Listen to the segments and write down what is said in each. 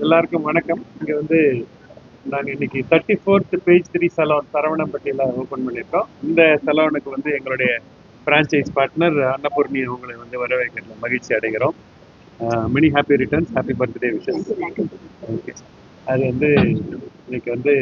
எல்லாருக்கும் வணக்கம். இங்க வந்து நாங்க இன்னைக்கு 34th பேஜ் 3 சலூன் சரவணம்பட்டியில ஓபன் பண்ணியிருக்கோம். இந்த சலூனுக்கு வந்து எங்களுடைய பிரான்ச்சைஸ் பார்ட்னர் அன்னபூர்ணி அவங்களை வந்து வரவேற்கிறதுல மகிழ்ச்சி அடைகிறோம். Many happy returns, happy birthday wishes. Okay, அது வந்து இன்னைக்கு வந்து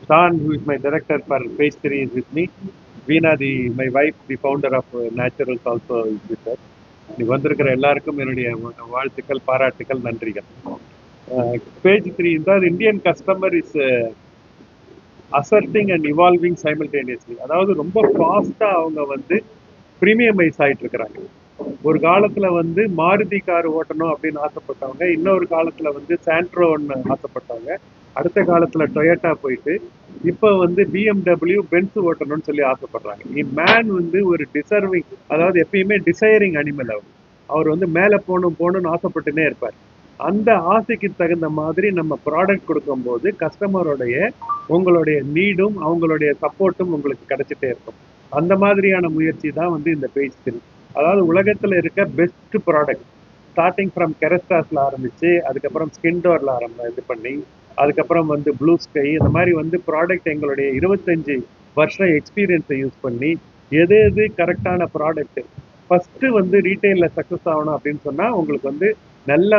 Shawn who is my director for page 3 is with me. Veena, my wife, the founder of Naturals also is with us. இன்னைக்கு வந்திருக்கிற எல்லாருக்கும் என்னுடைய வாழ்த்துக்கள், பாராட்டுக்கள், நன்றிகள். Page 3 the Indian customer is asserting and evolving simultaneously. அதாவது ரொம்ப ஃபாஸ்டா அவங்க வந்து ப்ரீமியமைஸ் ஆயிட்டு இருக்கிறாங்க. ஒரு காலத்துல வந்து மாருதி கார் ஓட்டணும் அப்படின்னு ஆசைப்பட்டவங்க, இன்னொரு காலத்துல வந்து சாண்ட்ரோன்னு ஆசைப்பட்டாங்க, அடுத்த காலத்துல டொயோட்டா போயிட்டு இப்போ வந்து பிஎம்டபிள்யூ பென்ஸ் ஓட்டணும்னு சொல்லி ஆசைப்படுறாங்க. மேன் வந்து ஒரு டிசர்விங், அதாவது எப்பயுமே டிசைரிங் அனிமல். அவர் வந்து மேலே போகணும்னு ஆசைப்பட்டுனே இருப்பார். அந்த ஆசைக்கு தகுந்த மாதிரி நம்ம ப்ராடக்ட் கொடுக்கும்போது கஸ்டமருடைய உங்களுடைய நீடும் அவங்களுடைய சப்போர்ட்டும் உங்களுக்கு கிடைச்சிட்டே இருக்கும். அந்த மாதிரியான முயற்சி தான் வந்து இந்த பேஜ் 3. அதாவது உலகத்தில் இருக்க பெஸ்ட் ப்ராடக்ட் ஸ்டார்டிங் ஃப்ரம் கெரஸ்டாஸ்ல ஆரம்பிச்சு, அதுக்கப்புறம் ஸ்கின் டோர்ல இது பண்ணி, அதுக்கப்புறம் வந்து ப்ளூ ஸ்கை, இந்த மாதிரி வந்து ப்ராடக்ட் எங்களுடைய 25 வருஷம் எக்ஸ்பீரியன்ஸை யூஸ் பண்ணி எது எது கரெக்டான ப்ராடக்ட் ஃபர்ஸ்ட் வந்து ரீட்டைலில் சக்ஸஸ் ஆகணும் அப்படின்னு சொன்னால் உங்களுக்கு வந்து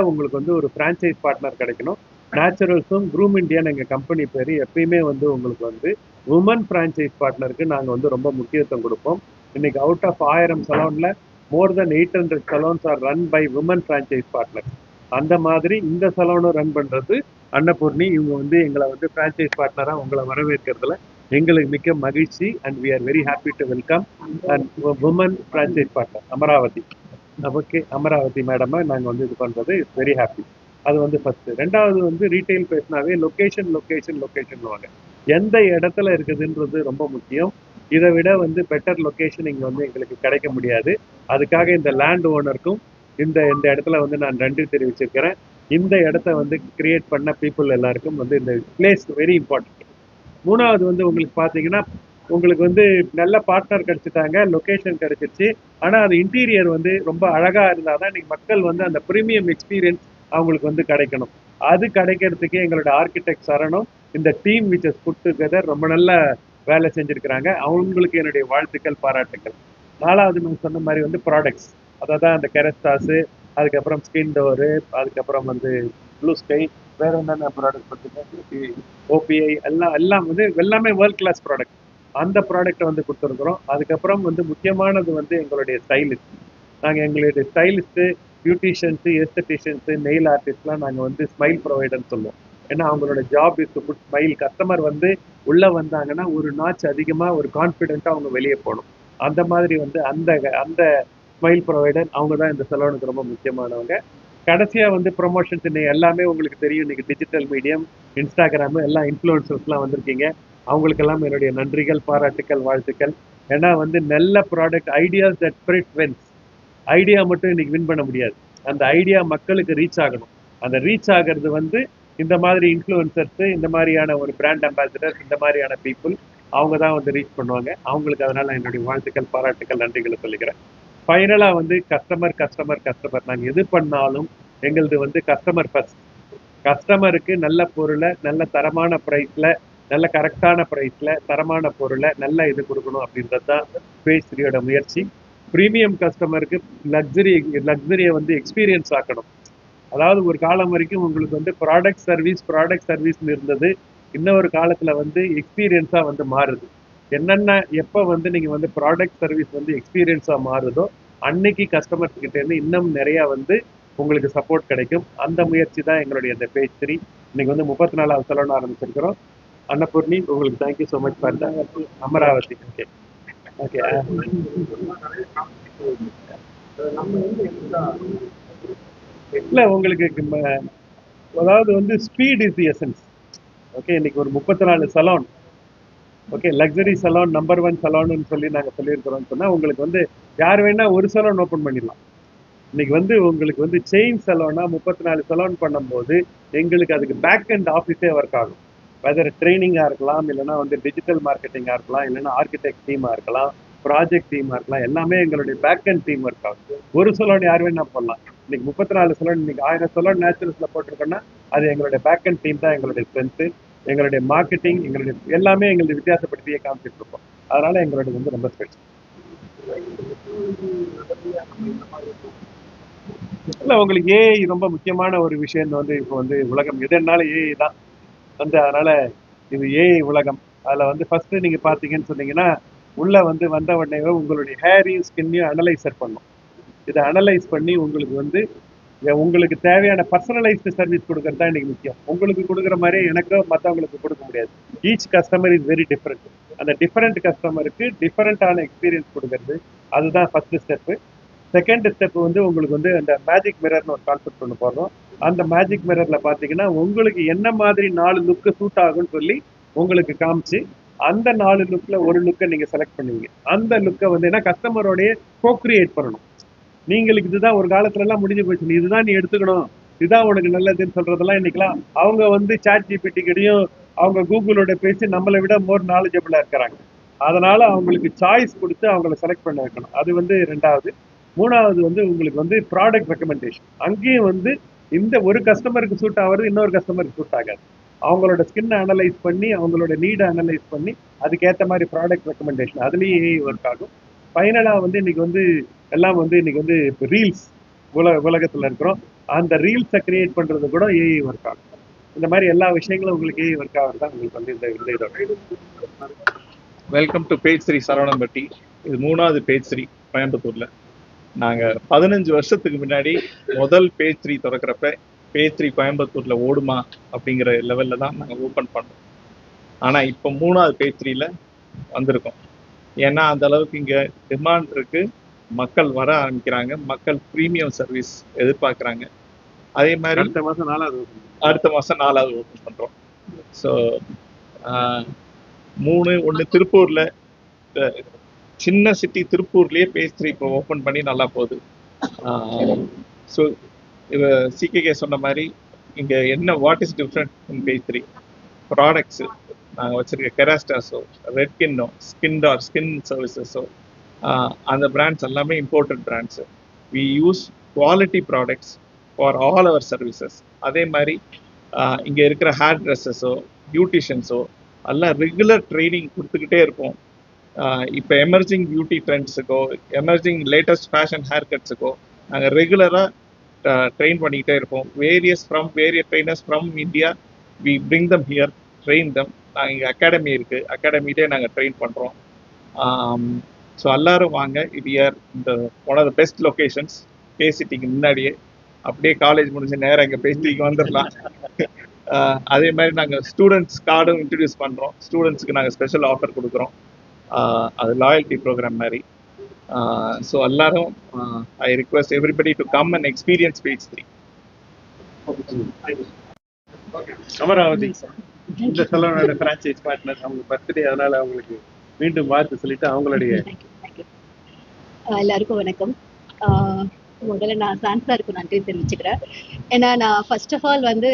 உங்களுக்கு வந்து ஒரு ஃப்ரான்ச்சைஸ் பார்ட்னர் கிடைக்கணும். நேச்சுரல்ஸும் க்ரூம் இண்டியான்னு எங்கள் கம்பெனி பேர். எப்பயுமே வந்து உங்களுக்கு வந்து உமன் ஃப்ரான்ச்சைஸ் பார்ட்னருக்கு நாங்கள் வந்து ரொம்ப முக்கியத்துவம் கொடுப்போம். இன்னைக்கு அவுட் ஆஃப் 1000 சலூனில் more than 800 salons are run by women franchise partner. அந்த மாதிரி இந்த சலூனும் ரன் பண்ணுறது அன்னபூர்ணி. இவங்க வந்து எங்களை வந்து ஃப்ரான்ச்சைஸ் பார்ட்னராக உங்களை வரவேற்கிறதுல எங்களுக்கு மிக்க மகிழ்ச்சி. And we are very happy to welcome and women franchise partner Amaravati. Okay, Amaravati மேடமை நாங்கள் வந்து இது பண்ணுறது இட்ஸ் வெரி ஹாப்பி. அது வந்து ஃபர்ஸ்ட். ரெண்டாவது வந்து ரீட்டைல் பேசினாவே லொக்கேஷன் லொக்கேஷன் லொக்கேஷன் வாங்க. எந்த இடத்துல இருக்குதுன்றது ரொம்ப முக்கியம். இதை விட வந்து பெட்டர் லொக்கேஷன் இங்கே வந்து எங்களுக்கு கிடைக்க முடியாது. அதுக்காக இந்த லேண்ட் ஓனருக்கும் இந்த இடத்துல வந்து நான் நன்றி தெரிவிச்சிருக்கிறேன். இந்த இடத்த வந்து கிரியேட் பண்ண பீப்புள் எல்லாருக்கும் வந்து இந்த பிளேஸ் வெரி இம்பார்ட்டன்ட். மூணாவது வந்து உங்களுக்கு பார்த்தீங்கன்னா உங்களுக்கு வந்து நல்ல பார்ட்னர் கிடைச்சிட்டாங்க, லொக்கேஷன் கிடைச்சிருச்சு. ஆனால் அது இன்டீரியர் வந்து ரொம்ப அழகாக இருந்தால் தான் இன்னைக்கு மக்கள் வந்து அந்த ப்ரீமியம் எக்ஸ்பீரியன்ஸ் அவங்களுக்கு வந்து கிடைக்கணும். அது கிடைக்கிறதுக்கு எங்களோட ஆர்கிடெக்ட் சரணம், இந்த team which is put together ரொம்ப நல்ல வேலை செஞ்சுருக்கிறாங்க. அவங்களுக்கு என்னுடைய வாழ்த்துக்கள், பாராட்டுக்கள். நாலாவது நான் சொன்ன மாதிரி வந்து ப்ராடக்ட்ஸ், அதை தான் அந்த கெரஸ்டாஸு, அதுக்கப்புறம் ஸ்கின் டோரு, அதுக்கப்புறம் வந்து ப்ளூ ஸ்கை, வேற என்னென்ன ப்ராடக்ட் பார்த்தீங்கன்னா ஓபிஐ, எல்லாம் வந்து எல்லாமே வேர்ல்ட் கிளாஸ் ப்ராடக்ட். அந்த ப்ராடக்டை வந்து கொடுத்துருக்குறோம். அதுக்கப்புறம் வந்து முக்கியமானது வந்து எங்களுடைய ஸ்டைலிஸ்ட். நாங்கள் எங்களுடைய ஸ்டைலிஸ்ட்டு, பியூட்டிஷியன்ஸு, எஸ்தட்டிஷியன்ஸு, நெயில் ஆர்டிஸ்ட்லாம் நாங்கள் வந்து ஸ்மைல் ப்ரொவைடர்னு சொல்லுவோம். ஏன்னா அவங்களோட job is to put smile. Customer வந்து உள்ளே வந்தாங்கன்னா ஒரு நாச் அதிகமாக ஒரு கான்ஃபிடென்ட்டாக அவங்க வெளியே போகணும். அந்த மாதிரி வந்து அந்த அந்த ஸ்மைல் ப்ரொவைடர் அவங்க தான் இந்த சலூனுக்கு ரொம்ப முக்கியமானவங்க. கடைசியாக வந்து ப்ரொமோஷன்ஸ் இன்னைக்கு எல்லாமே உங்களுக்கு தெரியும். இன்னைக்கு டிஜிட்டல் மீடியம், இன்ஸ்டாகிராமு, எல்லாம் இன்ஃப்ளூயன்சர்ஸ்லாம் வந்திருக்கீங்க. அவங்களுக்கெல்லாம் என்னுடைய நன்றிகள், பாராட்டுக்கள், வாழ்த்துக்கள். ஏன்னா வந்து நல்ல product ideas that spread wins. Idea மட்டும் இன்னைக்கு வின் பண்ண முடியாது. அந்த ஐடியா மக்களுக்கு ரீச் ஆகணும். அந்த ரீச் ஆகிறது வந்து இந்த மாதிரி இன்ஃப்ளூயன்சர்ஸ், இந்த மாதிரியான ஒரு பிராண்ட் அம்பாசிடர்ஸ், இந்த மாதிரியான பீப்புள் அவங்க தான் வந்து ரீச் பண்ணுவாங்க. அவங்களுக்கு அதனால என்னுடைய வாழ்த்துக்கள், பாராட்டுக்கள், நன்றிகளை சொல்லிக்கிறேன். ஃபைனலாக வந்து கஸ்டமர் கஸ்டமர் கஸ்டமர். நாங்கள் எது பண்ணாலும் எங்களது வந்து கஸ்டமர் ஃபர்ஸ்ட். கஸ்டமருக்கு நல்ல பொருளை நல்ல தரமான ப்ரைஸில், நல்ல கரெக்டான ப்ரைஸில், தரமான பொருளை நல்ல இது கொடுக்கணும் அப்படின்றது தான் பேஜ் 3யோட முயற்சி. ப்ரீமியம் கஸ்டமருக்கு லக்ஸரியை வந்து எக்ஸ்பீரியன்ஸ் ஆக்கணும். அதாவது ஒரு காலம் வரைக்கும் உங்களுக்கு வந்து ப்ராடக்ட் சர்வீஸ்னு இருந்தது. இன்னொரு காலத்தில் வந்து எக்ஸ்பீரியன்ஸாக வந்து மாறுது. என்னென்ன எப்போ வந்து நீங்கள் வந்து ப்ராடக்ட் சர்வீஸ் வந்து எக்ஸ்பீரியன்ஸாக மாறுதோ அன்னைக்கு கஸ்டமர்ஸ் கிட்டேருந்து இன்னும் நிறையா வந்து உங்களுக்கு சப்போர்ட் கிடைக்கும். அந்த முயற்சி தான் எங்களுடைய இந்த பேஜ் 3. இன்னைக்கு வந்து 34வது சலூன் ஆரம்பிச்சிருக்கிறோம். அன்னபூர்ணி, உங்களுக்கு thank you so much for that. Amaravathi. Okay okay. இல்லை உங்களுக்கு அதாவது வந்து speed is the essence. Okay, இன்னைக்கு ஒரு 34 salon, okay, luxury salon, number 1 சலூன்னு சொல்லி நாங்கள் சொல்லியிருக்கிறோம்னு சொன்னால் உங்களுக்கு வந்து யார் வேணால் ஒரு சலூன் ஓப்பன் பண்ணிடலாம். இன்னைக்கு வந்து உங்களுக்கு வந்து செயின் சலூனா 34 சலூன் பண்ணும்போது எங்களுக்கு அதுக்கு பேக் அண்ட் ஆஃபீஸே ஒர்க் ஆகும். வெதர் ட்ரைனிங்காக இருக்கலாம், இல்லைனா வந்து டிஜிட்டல் மார்க்கெட்டிங்காக இருக்கலாம், இல்லைனா ஆர்கிடெக்ட் டீமாக இருக்கலாம், ப்ராஜெக்ட் டீமாக இருக்கலாம், எல்லாமே எங்களுடைய பேக் அண்ட் டீம் ஒர்க் ஆகும். ஒரு சலூன் யார் வேணா போடலாம். இன்னைக்கு 34 சலூன், இன்னைக்கு 1000 சலூன் நேச்சுரல்ஸில் போட்டிருக்கோன்னா அது எங்களுடைய பேக் அண்ட் டீம் தான் எங்களுடைய ஸ்ட்ரென்த்து. எங்களுடைய மார்க்கெட்டிங், எங்களுடைய எல்லாமே எங்களுடைய வித்தியாசப்படுத்தியே காமிச்சிட்டு இருக்கோம். அதனால எங்களுடைய வந்து ரொம்ப ஸ்பெஷல். இல்ல உங்களுக்கு ஏஐ ரொம்ப முக்கியமான ஒரு விஷயம் வந்து இப்போ வந்து உலகம் எதுனாலும் ஏஐ தான் வந்து. அதனால இது ஏஐ உலகம். அதுல வந்து ஃபர்ஸ்ட் நீங்க பாத்தீங்கன்னு சொன்னீங்கன்னா உள்ள வந்து வந்த உடனே உங்களுடைய ஹேரையும் ஸ்கின்னையும் அனலைசர் பண்ணும். இதை அனலைஸ் பண்ணி உங்களுக்கு வந்து உங்களுக்கு தேவையான பர்சனலைஸ்டு சர்வீஸ் கொடுக்கறது தான் இன்னைக்கு முக்கியம். உங்களுக்கு கொடுக்குற மாதிரி எனக்கோ மற்றவங்களுக்கு கொடுக்க முடியாது. Each customer is very different. அந்த டிஃப்ரெண்ட் கஸ்டமருக்கு டிஃப்ரெண்டான எக்ஸ்பீரியன்ஸ் கொடுக்கறது அதுதான் ஃபர்ஸ்ட் ஸ்டெப்பு. செகண்ட் ஸ்டெப் வந்து உங்களுக்கு வந்து அந்த மேஜிக் மிரர்னு ஒரு கான்செப்ட் ஒன்று போடுறோம். அந்த மேஜிக் மிரர்ல பார்த்தீங்கன்னா உங்களுக்கு என்ன மாதிரி 4 லுக்கு சூட் ஆகும்னு சொல்லி உங்களுக்கு காமிச்சு அந்த 4 லுக்ல ஒரு லுக்கை நீங்க செலக்ட் பண்ணுவீங்க. அந்த லுக்கை வந்து என்ன கஸ்டமரோடைய கோக்ரியேட் பண்ணணும். நீங்களுக்கு இதுதான் ஒரு காலத்துல எல்லாம் முடிஞ்சு போச்சு, நீ இதுதான் நீ எடுத்துக்கணும், இதுதான் உனக்கு நல்லதுன்னு சொல்றதெல்லாம் இன்னைக்கெல்லாம் அவங்க வந்து சாட் ஜிபிடி கிட்டையும் அவங்க கூகுளோட பேசி நம்மளை விட மோர் நாலேஜபிளா இருக்கிறாங்க. அதனால அவங்களுக்கு சாய்ஸ் கொடுத்து அவங்கள செலக்ட் பண்ண வைக்கணும். அது வந்து ரெண்டாவது. மூணாவது வந்து உங்களுக்கு வந்து ப்ராடக்ட் ரெக்கமெண்டேஷன். அங்கேயும் வந்து இந்த ஒரு கஸ்டமருக்கு சூட் ஆகிறது இன்னொரு கஸ்டமருக்கு சூட் ஆகாது. அவங்களோட ஸ்கின்னை அனலைஸ் பண்ணி அவங்களோட நீடை அனலைஸ் பண்ணி அதுக்கேற்ற மாதிரி ப்ராடக்ட் ரெக்கமெண்டேஷன் அதுலேயும் ஏஐ ஒர்க் ஆகும். ஃபைனலாக வந்து இன்னைக்கு வந்து எல்லாம் வந்து இன்னைக்கு வந்து இப்போ ரீல்ஸ் உலகத்தில் இருக்கிறோம். அந்த ரீல்ஸை கிரியேட் பண்ணுறது கூட ஏஐ ஒர்க் ஆகும். இந்த மாதிரி எல்லா விஷயங்களும் உங்களுக்கு ஏஐ ஒர்க் ஆகிறது தான் உங்களுக்கு வந்து இந்த இதோட. Welcome to page 3 Saravanampatti. இது 3வது பேஜ் 3 கோயம்புத்தூர்ல. நாங்கள் 15 வருஷத்துக்கு முன்னாடி முதல் பேஜ் 3 திறக்கிறப்ப பேஜ் 3 கோயம்புத்தூர்ல ஓடுமா அப்படிங்கிற லெவலில் தான் நாங்கள் ஓப்பன் பண்ணோம். ஆனால் இப்போ 3வது பேஜ் 3ல வந்திருக்கோம். ஏன்னா அந்த அளவுக்கு இங்கே டிமாண்ட் இருக்கு, மக்கள் வர ஆரம்பிக்கிறாங்க, மக்கள் ப்ரீமியம் சர்வீஸ் எதிர்பார்க்குறாங்க. அதே மாதிரி அடுத்த மாதம் 4வது ஓப்பன் பண்ணுறோம். ஸோ 1 திருப்பூரில், சின்ன சிட்டி திருப்பூர்லேயே பேஜ் 3 இப்போ ஓப்பன் பண்ணி நல்லா போகுது. ஸோ இவ சிகேகே சொன்ன மாதிரி இங்கே என்ன what is different in page 3 products நாங்கள் வச்சுருக்க கெராஸ்டாஸோ, ரெட்கின்னோ, ஸ்கின் சர்வீசஸோ, அந்த பிராண்ட்ஸ் எல்லாமே imported brands. We use quality products for all our services. அதே மாதிரி இங்கே இருக்கிற ஹேர் ட்ரெஸ்ஸஸோ பியூட்டிஷியன்ஸோ எல்லாம் ரெகுலர் ட்ரைனிங் கொடுத்துக்கிட்டே இருப்போம். இப்போ எமர்ஜிங் பியூட்டி ட்ரெண்ட்ஸுக்கோ எமர்ஜிங் லேட்டஸ்ட் ஃபேஷன் ஹேர் கட்ஸுக்கோ நாங்கள் ரெகுலராக ட்ரெயின் பண்ணிக்கிட்டே இருப்போம். Various trainers from India we bring them here, train them. நாங்கள் இங்கே அகாடமி இருக்குது, அகாடமிலே நாங்கள் ட்ரெயின் பண்ணுறோம். ஸோ எல்லோரும் வாங்க. இது இந்த one of the best locations. பேசிட்டிக்கு முன்னாடியே அப்படியே காலேஜ் முடிஞ்ச நேரம் இங்கே பேசிட்டிக்கு வந்துடலாம். அதே மாதிரி நாங்கள் ஸ்டூடெண்ட்ஸ் கார்டும் இன்ட்ரடியூஸ் பண்ணுறோம். ஸ்டூடெண்ட்ஸுக்கு நாங்கள் ஸ்பெஷல் ஆஃபர் கொடுக்குறோம். அது லாயல்ட்டி ப்ரோக்ராம் மாதிரி. ஸோ எல்லாரும் I request everybody to come and experience page 3. Amaravathi இந்த சலூனோட ஃப்ரான்ச்சைஸ் பார்ட்னர், அவங்க பர்த்டே, அதனால அவங்களுக்கு மீண்டும் வாழ்த்து சொல்லிட்டு அவங்களுடைய. எல்லாருக்கும் வணக்கம். முதல்ல நான் சான்சாருக்கு நன்றி தெரிவிச்சுக்கிறேன். ஏன்னா நான் ஃபர்ஸ்ட் ஆஃப் ஆல் வந்து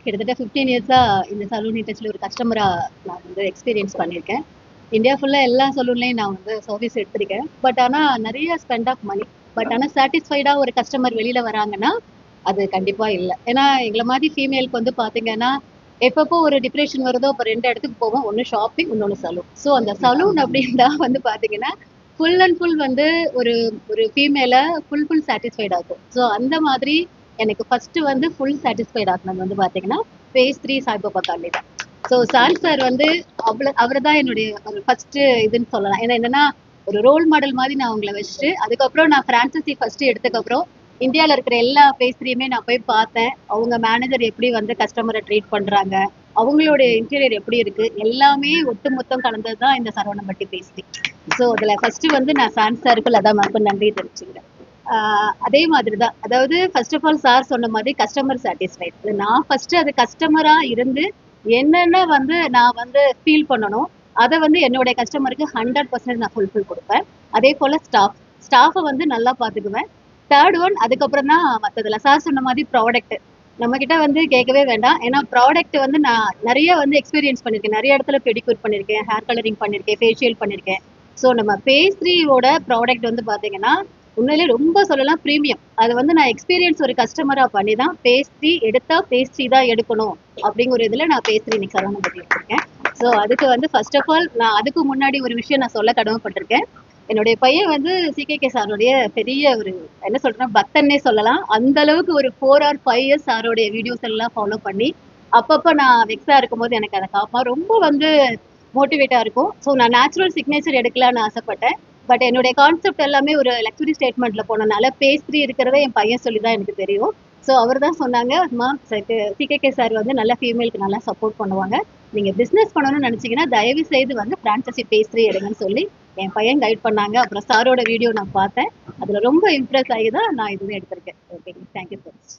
கிட்டத்தட்ட 15 இயர்ஸாக இந்த சலூன் இண்டஸ்ட்ரியில் ஒரு கஸ்டமராக நான் வந்து எக்ஸ்பீரியன்ஸ் பண்ணியிருக்கேன். இந்தியா ஃபுல்லாக எல்லா சலூன்லேயும் நான் வந்து சர்வீஸ் எடுத்திருக்கேன். பட் ஆனால் நிறைய ஸ்பெண்ட் ஆஃப் மணி. பட் ஆனால் சாட்டிஸ்ஃபைடாக ஒரு கஸ்டமர் வெளியில் வராங்கன்னா அது கண்டிப்பாக இல்லை. ஏன்னா எங்களை மாதிரி ஃபீமேலுக்கு வந்து பார்த்தீங்கன்னா எப்பப்போ ஒரு டிப்ரெஷன் வருதோ இப்போ 2 இடத்துக்கு போவோம். ஒன்று ஷாப்பிங், இன்னொன்று சலூன். ஸோ அந்த சலூன் அப்படின்னா வந்து பார்த்தீங்கன்னா ஃபுல் அண்ட் ஃபுல் வந்து ஒரு ஃபீமேலை ஃபுல் சாட்டிஸ்ஃபைட் ஆகும். ஸோ அந்த மாதிரி எனக்கு ஃபர்ஸ்ட் வந்து ஃபுல் சாட்டிஸ்ஃபைட் ஆகினது வந்து பார்த்தீங்கன்னா பேஜ் 3 சாய்பாபா காலனி தான். ஸோ சான் சார் வந்து அவர் தான் என்னுடைய ஒரு ஃபர்ஸ்ட் இதுன்னு சொல்லலாம். ஏன்னா என்னன்னா ஒரு ரோல் மாடல் மாதிரி நான் அவங்கள வச்சுட்டு அதுக்கப்புறம் நான் ஃப்ரான்சைசி ஃபர்ஸ்ட் எடுத்ததுக்கப்புறம் இந்தியாவில் இருக்கிற எல்லா பேஜ் 3யுமே நான் போய் பார்த்தேன். அவங்க மேனேஜர் எப்படி வந்து கஸ்டமரை ட்ரீட் பண்ணுறாங்க, அவங்களுடைய இன்டீரியர் எப்படி இருக்கு, எல்லாமே ஒட்டு மொத்தம் கலந்தது தான் இந்த சரவணம்பட்டி பேஜ் 3. ஸோ அதில் ஃபர்ஸ்ட் வந்து நான் சான் சாருக்கு லதா மேம்க்கு நன்றி தெரிவிச்சுக்கிறேன். அதே மாதிரி தான், அதாவது ஃபர்ஸ்ட் ஆஃப் ஆல் சார் சொன்ன மாதிரி கஸ்டமர் சாட்டிஸ்ஃபைட். நான் ஃபர்ஸ்ட் அது கஸ்டமராக இருந்து என்னென்ன வந்து நான் வந்து ஃபீல் பண்ணணும் அதை வந்து என்னுடைய கஸ்டமருக்கு 100% நான் ஃபுல்ஃபில் கொடுப்பேன். அதே போல் ஸ்டாஃபை வந்து நல்லா பார்த்துக்குவேன். தேர்ட் ஒன் அதுக்கப்புறம் தான் மற்றதில் சார் சொன்ன மாதிரி ப்ராடக்ட் நம்மக்கிட்ட வந்து கேட்கவே வேண்டாம். ஏன்னா ப்ராடக்ட் வந்து நான் நிறைய வந்து எக்ஸ்பீரியன்ஸ் பண்ணியிருக்கேன். நிறைய இடத்துல பெடிக்யூர் பண்ணியிருக்கேன், ஹேர் கலரிங் பண்ணியிருக்கேன், ஃபேஷியல் பண்ணியிருக்கேன். ஸோ நம்ம பேஜ் 3யோட ப்ராடக்ட் வந்து பார்த்தீங்கன்னா உண்மையிலேயே ரொம்ப சொல்லலாம் ப்ரீமியம். அது வந்து நான் எக்ஸ்பீரியன்ஸ் ஒரு கஸ்டமரா பண்ணி தான் பேஸ்ட்ரி எடுத்தா பேஸ்ட்ரி தான் எடுக்கணும் அப்படிங்கிற இதுல நான் பேஸ்ட்ரி இன்னைக்கு சரவண பவன்ல எடுத்திருக்கேன். ஸோ அதுக்கு வந்து ஃபர்ஸ்ட் ஆஃப் ஆல் நான் அதுக்கு முன்னாடி ஒரு விஷயம் நான் சொல்ல கடமைப்பட்டிருக்கேன். என்னுடைய பையன் வந்து சிகேகே சாருடைய பெரிய ஒரு என்ன சொல்றேன்னா பக்தன்னே சொல்லலாம். அந்த அளவுக்கு ஒரு 4 or 5 இயர்ஸ் சாருடைய வீடியோஸ் எல்லாம் ஃபாலோ பண்ணி அப்பப்ப நான் வெக்ஸா இருக்கும்போது எனக்கு அதை காப்பான் ரொம்ப வந்து மோட்டிவேட்டா இருக்கும். ஸோ நான் நேச்சுரல் சிக்னேச்சர் எடுக்கலாம்னு ஆசைப்பட்டேன். பட் என்னுடைய கான்செப்ட் எல்லாமே ஒரு லக்ஸுரி ஸ்டேட்மெண்ட்ல போனனால பேஸ்ட்ரி இருக்கிறத என் பையன் சொல்லி தான் எனக்கு தெரியும். ஸோ அவர் தான் சொன்னாங்க, அம்மா சிகேகே சார் வந்து நல்லா ஃபீமேலுக்கு நல்லா சப்போர்ட் பண்ணுவாங்க. நீங்க பிசினஸ் பண்ணணும்னு நினைச்சீங்கன்னா தயவு செய்து வந்து பிரான்சைசி பேஸ்ட்ரி எடுங்கன்னு சொல்லி என் பையன் கைட் பண்ணாங்க. அப்புறம் சாரோட வீடியோ நான் பார்த்தேன். அதுல ரொம்ப இம்ப்ரெஸ் ஆகி தான் நான் இதுவே எடுத்திருக்கேன். Okay, thank you so much.